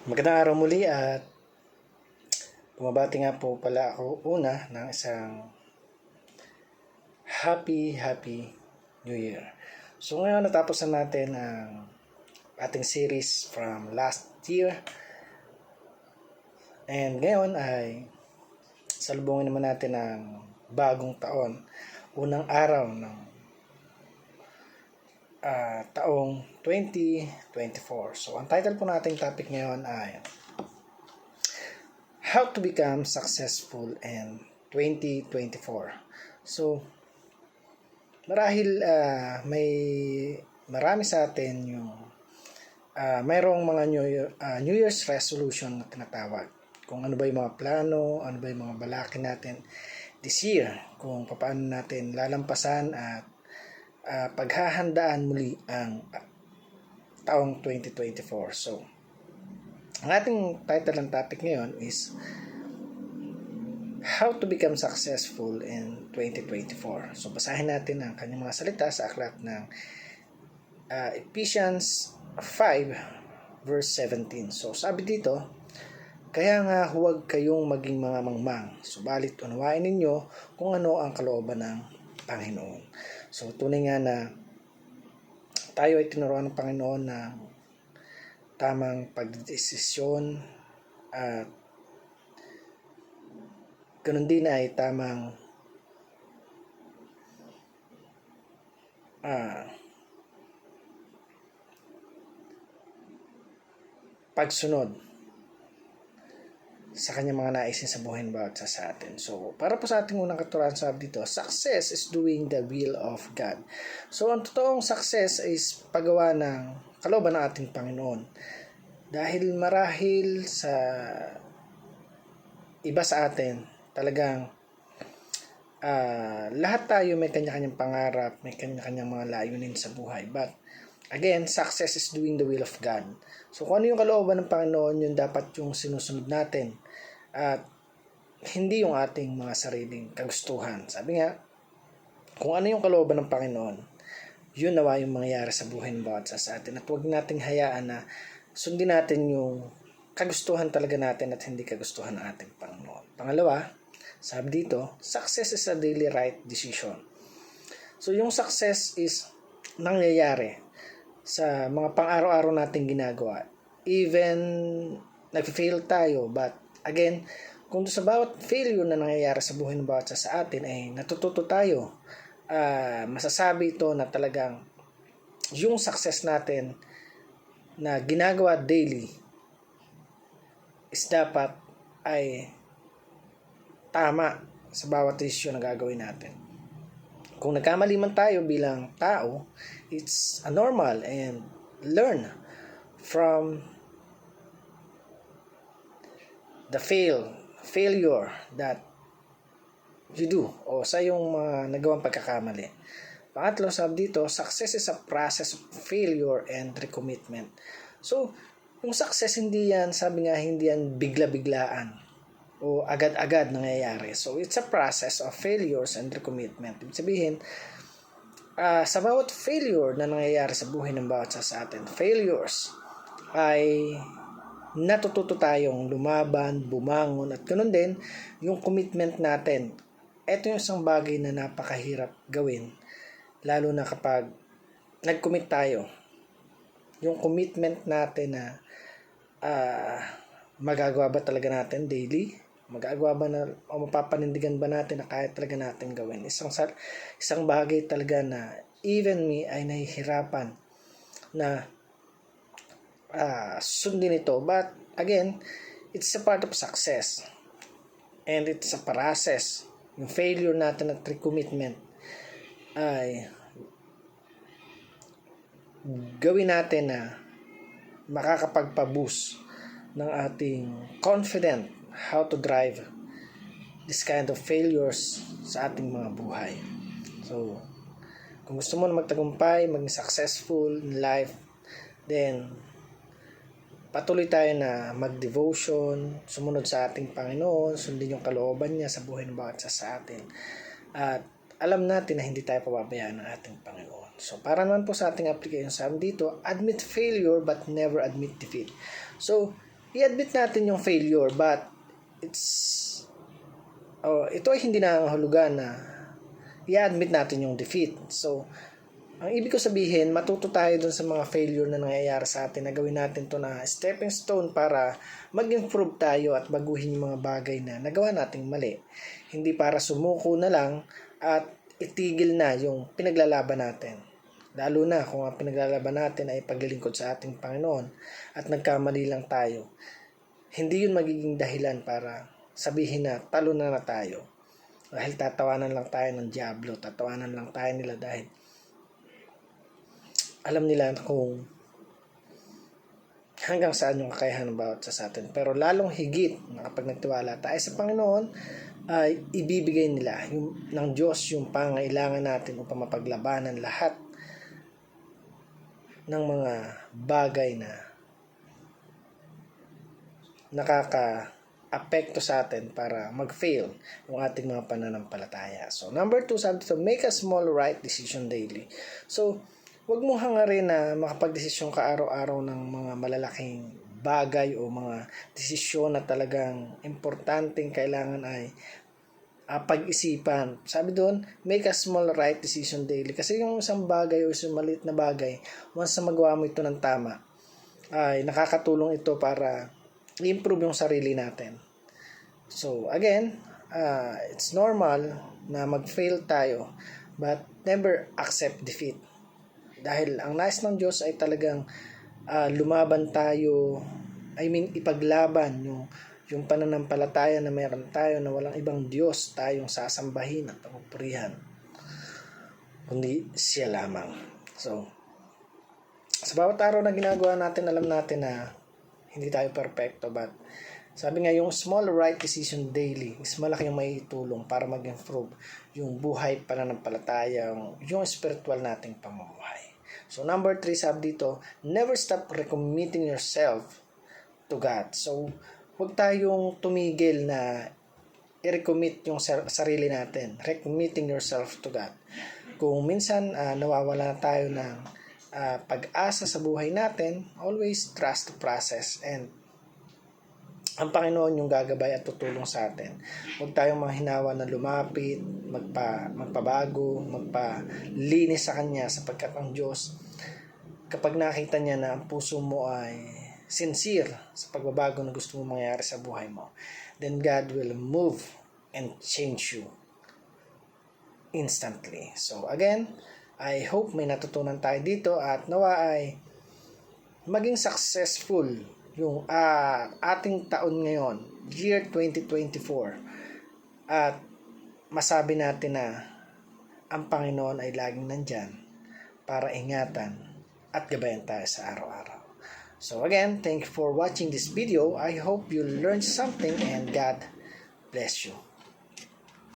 Magandang araw muli at bumabati nga po pala ako una ng isang happy New Year. So ngayon natapos na natin ang ating series from last year. And ngayon ay salubungin naman natin ang bagong taon. Unang araw ng taong 2024. So ang title po nating topic ngayon ay How to Become Successful in 2024. So, marahil may marami sa atin yung mayroong mga New Year's resolution na tinatawag. Kung ano ba yung mga plano, ano ba yung mga balakid natin this year, kung paano natin lalampasan at paghahandaan muli ang taong 2024. So, ang ating title ng topic ngayon is How to Become Successful in 2024. So, basahin natin ang kanyang mga salita sa aklat ng Ephesians 5 verse 17. So, sabi dito, kaya nga huwag kayong maging mga mangmang, subalit unawain ninyo kung ano ang kalooban ng Panginoon. So, tunay nga na tayo ay tinuruan ng Panginoon na tamang pagdesisyon at ganun din ay tamang pagsunod sa kanyang mga naisin sa buhay ng bawat isa sa atin. So, para po sa ating unang katuruan, sabi dito, success is doing the will of God. So, ang totoong success is paggawa ng kalooban ng ating Panginoon. Dahil marahil sa iba sa atin, talagang lahat tayo may kanya-kanyang pangarap, may kanya-kanyang mga layunin sa buhay. But, again, success is doing the will of God. So, kung ano yung kalooban ng Panginoon, yun dapat yung sinusunod natin. At hindi yung ating mga sariling kagustuhan. Sabi nga, kung ano yung kalooban ng Panginoon, yun nawa yung mangyayari sa buhay ng bawat isa sa atin. At huwag nating hayaan na sundin natin yung kagustuhan talaga natin at hindi kagustuhan ng ating Panginoon. Pangalawa, sabi dito, success is a daily right decision. So, yung success is nangyayari sa mga pang-araw-araw nating ginagawa. Even nag-fail tayo, but again, kung sa bawat failure na nangyayari sa buhay ng bawat isa sa atin ay natututo tayo, masasabi ito na talagang yung success natin na ginagawa daily is dapat ay tama sa bawat desisyon na gagawin natin. Kung nagkamali man tayo bilang tao, it's normal and learn from the failure that you do o sa yung mga nagawang pagkakamali. Pangatlo, sabi dito, success is a process of failure and recommitment. So, yung success hindi yan, sabi nga, hindi yan bigla-biglaan o agad-agad nangyayari. So, it's a process of failures and recommitment. Ibig sabihin, sa bawat failure na nangyayari sa buhay ng bawat isa sa atin, failures ay natututo tayong lumaban, bumangon, at ganoon din yung commitment natin. Ito yung isang bagay na napakahirap gawin, lalo na kapag nag-commit tayo. Yung commitment natin na magagawa ba talaga natin daily? Magagawa ba na o mapapanindigan ba natin na kaya talaga natin gawin? Isang bagay talaga na even me ay nahihirapan na sundin ito. But again, it's a part of success. And it's a process. Yung failure natin at recommitment ay gawin natin na makakapagpa-boost ng ating confident how to drive this kind of failures sa ating mga buhay. So, kung gusto mo na magtagumpay, maging successful in life, then patuloy tayo na mag-devotion, sumunod sa ating Panginoon, sundin yung kalooban niya sa buhay ng bawat isa sa atin. At alam natin na hindi tayo pababayaan ng ating Panginoon. So, para naman po sa ating application, sabi dito, admit failure but never admit defeat. So, i-admit natin yung failure, but ito ay hindi nangangahulugan na i-admit natin yung defeat. So, ang ibig ko sabihin, matuto tayo dun sa mga failure na nangyayari sa atin, na gawin natin to na stepping stone para mag-improve tayo at baguhin yung mga bagay na nagawa nating mali. Hindi para sumuko na lang at itigil na yung pinaglalaban natin. Lalo na kung ang pinaglalaban natin ay paglilingkod sa ating Panginoon at nagkamali lang tayo. Hindi yun magiging dahilan para sabihin na talo na tayo. Dahil tatawanan lang tayo ng Diablo, tatawanan lang tayo nila dahil alam nila kung hanggang saan yung kakayahan ng bawat sa atin. Pero lalong higit na kapag nagtiwala tayo sa Panginoon, ay ibibigay nila ng Diyos yung pangailangan natin upang mapaglabanan lahat ng mga bagay na nakaka-apekto sa atin para mag-fail yung ating mga pananampalataya. So, number 2, sabi dito, make a small right decision daily. So, huwag mo hangarin na makapag-desisyon ka araw-araw ng mga malalaking bagay o mga desisyon na talagang importanteng kailangan ay pag-isipan. Sabi doon, make a small right decision daily. Kasi yung isang bagay o isang maliit na bagay, once na magawa mo ito ng tama, ay nakakatulong ito para i-improve yung sarili natin. So, again, it's normal na mag-fail tayo, but never accept defeat. Dahil ang nais ng Diyos ay talagang lumaban tayo, ipaglaban yung pananampalataya na meron tayo na walang ibang Diyos tayong sasambahin at pagpurihan, kundi siya lamang. So, sa bawat araw na ginagawa natin, alam natin na hindi tayo perfecto, but sabi nga, yung small right decision daily is malaki yung maitulong para mag-improve yung buhay pananampalataya, yung spiritual nating pamumuhay. So, number 3, sabi dito, never stop recommitting yourself to God. So, huwag tayong tumigil na i-recommit yung sarili natin. Recommitting yourself to God. Kung minsan nawawala tayo ng pag-asa sa buhay natin, always trust the process, and ang Panginoon yung gagabay at tutulong sa atin. Huwag tayong mahinawa na lumapit, magpabago, magpalinis sa Kanya, sapagkat ang Diyos, kapag nakita niya na ang puso mo ay sincere sa pagbabago na gusto mo mangyari sa buhay mo, then God will move and change you instantly. So again, I hope may natutunan tayo dito at nawa ay maging successful yung ating taon ngayon, year 2024, at masabi natin na ang Panginoon ay laging nandyan para ingatan at gabayan tayo sa araw-araw. So again, thank you for watching this video. I hope you learned something and God bless you.